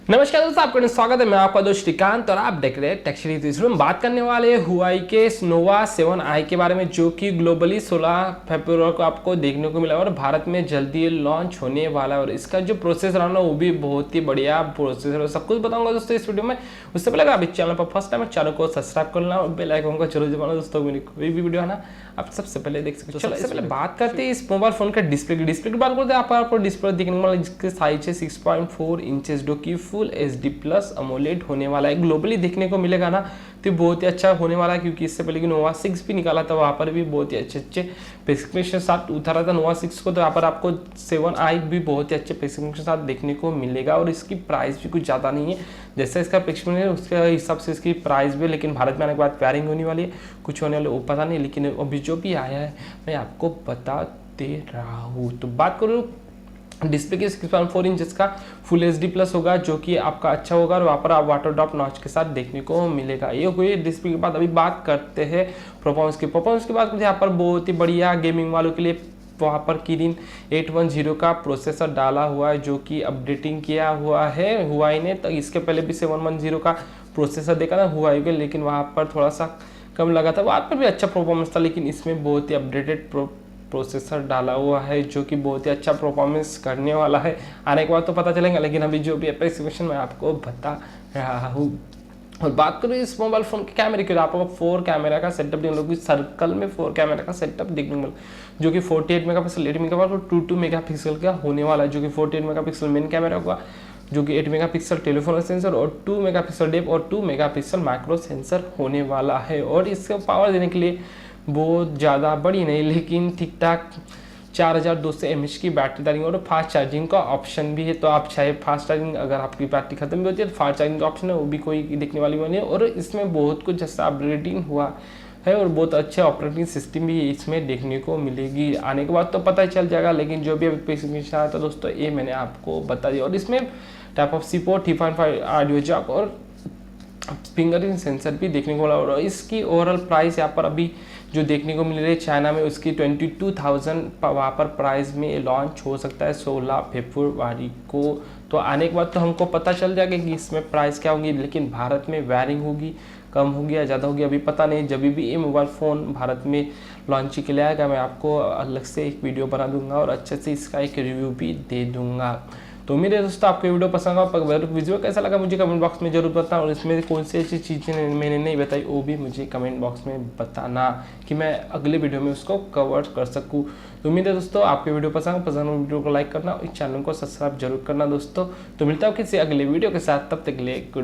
नमस्कार दोस्तों, आपका स्वागत है। मैं आपका दोस्त श्रीकांत और आप देख रहे हैं टेक सीरीज। इस में बात करने वाले हैं हुआई के नोवा 7i के बारे में, जो कि ग्लोबली 16 फरवरी को आपको देखने को मिला और भारत में जल्दी लॉन्च होने वाला है। और इसका जो प्रोसेसर है ना, वो भी बहुत ही बढ़िया प्रोसेसर है। सब कुछ बताऊंगा दोस्तों इस वीडियो में। उससे पहले आप इस चैनल पर फर्स्ट टाइम चैनल को सब्सक्राइब कर लेना और बेल आइकन को जरूर दबाना दोस्तों। मेरी कोई भी वीडियो है ना, आप सबसे पहले देख सकते हो। चलो सबसे पहले बात करते हैं इस मोबाइल फोन का डिस्प्ले की बात करते हैं। आपको डिस्प्ले देखने वाला जिसके साइज है 6.4 इंचेस, जो कि फुल HD प्लस अमोलेड होने वाला है। ग्लोबली देखने को मिलेगा ना, तो बहुत ही अच्छा होने वाला है, क्योंकि इससे पहले कि नोवा 6 भी निकाला था, वहाँ पर भी बहुत ही अच्छे स्पेसिफिकेशन साथ उतारा था नोवा 6 को। तो यहाँ पर आपको 7i भी बहुत ही अच्छे स्पेसिफिकेशन साथ देखने को मिलेगा। और इसकी प्राइस भी कुछ ज़्यादा नहीं है, जैसे इसका स्पेसिफिकेशन है उसके हिसाब से इसकी प्राइस भी। लेकिन भारत में आने के बाद पेयरिंग होने वाली है, कुछ होने वाले वो पता नहीं, लेकिन अभी जो भी आया है मैं आपको बता दे रहा हूँ। तो बात करूँ डिस्प्ले की 6.4 इंचेस का फुल HD प्लस होगा, जो कि आपका अच्छा होगा। और वहाँ पर आप वाटर ड्रॉप नॉच के साथ देखने को मिलेगा। ये हुई डिस्प्ले के बाद अभी बात करते हैं परफॉर्मेंस की बात करते हैं। यहाँ पर बहुत ही बढ़िया गेमिंग वालों के लिए वहाँ पर किरिन 810 का प्रोसेसर डाला हुआ है, जो कि अपडेटिंग किया हुआ है हुआई ने। तो इसके पहले भी 710 का प्रोसेसर देखा था हुआई के, लेकिन वहाँ पर थोड़ा सा कम लगा था। वहाँ पर भी अच्छा परफॉर्मेंस था, लेकिन इसमें बहुत ही अपडेटेड प्रोसेसर डाला हुआ है, जो कि बहुत ही अच्छा परफॉर्मेंस करने वाला है। आने के बाद तो पता चलेगा, लेकिन अभी जो भी स्पेसिफिकेशन मैं आपको बता रहा हूँ। और बात करूँ इस मोबाइल फोन के कैमरे की, आपको 4 कैमरा का सेटअप देखने को, सर्कल में 4 कैमरा का सेटअप देखने को मिला, जो कि 48 मेगापिक्सल 8 मेगापिक्सल और 22 मेगापिक्सल का होने वाला है। जो कि 48 मेगापिक्सल मेन कैमरा होगा, जो कि 8 मेगापिक्सल टेलीफोन सेंसर और 2 मेगापिक्सल डेप और 2 मेगापिक्सल माइक्रो सेंसर होने वाला है। और इसको पावर देने के लिए बहुत ज़्यादा बड़ी नहीं, लेकिन ठीक ठाक 4200 mAh की बैटरी डालेंगे और फास्ट चार्जिंग का ऑप्शन भी है। तो आप चाहे फास्ट चार्जिंग, अगर आपकी बैटरी खत्म भी होती है तो फास्ट चार्जिंग का ऑप्शन है, वो भी कोई देखने वाली नहीं है। और इसमें बहुत कुछ जैसा अपग्रेडिंग हुआ है और बहुत अच्छे ऑपरेटिंग सिस्टम भी इसमें देखने को मिलेगी। आने के बाद तो पता चल जाएगा, लेकिन जो भी अभी स्पेसिफिकेशन आया था दोस्तों, ये मैंने आपको बता दिया। और इसमें type of support 3.5 audio jack और फिंगरप्रिंट सेंसर भी देखने को मिला। और इसकी ओवरऑल प्राइस यहाँ पर अभी जो देखने को मिल रही है चाइना में, उसकी 22,000 वहाँ पर प्राइस में लॉन्च हो सकता है 16 फरवरी को। तो आने के बाद तो हमको पता चल जाएगा कि इसमें प्राइस क्या होगी, लेकिन भारत में वेयरिंग होगी, कम होगी या ज़्यादा होगी अभी पता नहीं। जब भी ये मोबाइल फ़ोन भारत में लॉन्च के लिए आएगा, मैं आपको अलग से एक वीडियो बना दूंगा और अच्छे से इसका एक रिव्यू भी दे दूंगा। तो उम्मीद है दोस्तों आपको वीडियो पसंद आगा। वीडियो कैसा लगा मुझे कमेंट बॉक्स में जरूर बताना, और इसमें कौन सी ऐसी चीज़ें मैंने नहीं बताई वो भी मुझे कमेंट बॉक्स में बताना, कि मैं अगले वीडियो में उसको कवर कर सकूँ। तो उम्मीद है दोस्तों आपको वीडियो पसंद वीडियो को लाइक करना और इस चैनल को सब्सक्राइब जरूर करना दोस्तों। तो मिलता हूँ किसी अगले वीडियो के साथ, तब तक के लिए